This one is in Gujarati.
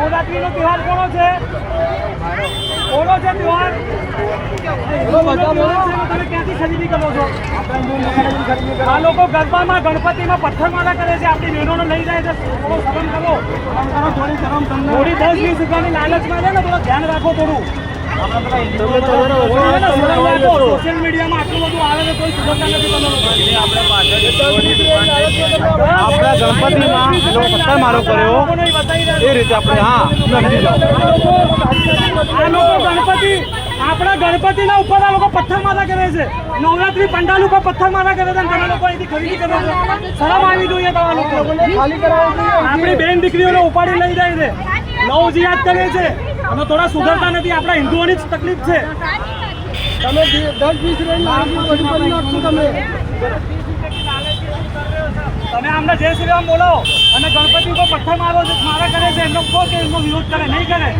નવરાત્રીનો તહેવાર કોનો છે? કોનો છે તહેવાર? તમે ક્યાંથી ખરીદી કરો છો? આ લોકો ગરબામાં ગણપતિમાં પથ્થરમાળા કરે છે, આપણી બહેનોને લઈ જાય છે. થોડો શરમ કરો, થોડી 10-20 રૂપિયાની લાલચમાં છે ને, થોડું ધ્યાન રાખો. થોડું સોશિયલ મીડિયામાં આટલું બધું આવે છે, કોઈ સુધરતા નથી. આપણા ગણપતિમાં પથ્થરમારો કર્યો એ રીતે આપણે આ લોકો ગણપતિ, આપણા ગણપતિના ઉપર આ લોકો પથ્થરમારા કરે છે. નવરાત્રી પંડાલ ઉપર પથ્થરમારા કરે છે. તમે લોકો અહીંથી ખરીદી કરો છો, શરમ આવી જોઈએ તમારા લોકો. આપણી બેન દીકરીઓને ઉપાડી લઈ જાય છે, લવ જિહાદ કરે છે, અને થોડા સુધરતા નથી. આપણા હિન્દુઓની જ તકલીફ છે. તમે 10-20 તમે આમને જય શ્રી રામ બોલો અને ગણપતિ ઉપર પથ્થર મારા કરે છે, એમનો કહો કે એમનો વિરોધ કરે, નહીં કરે.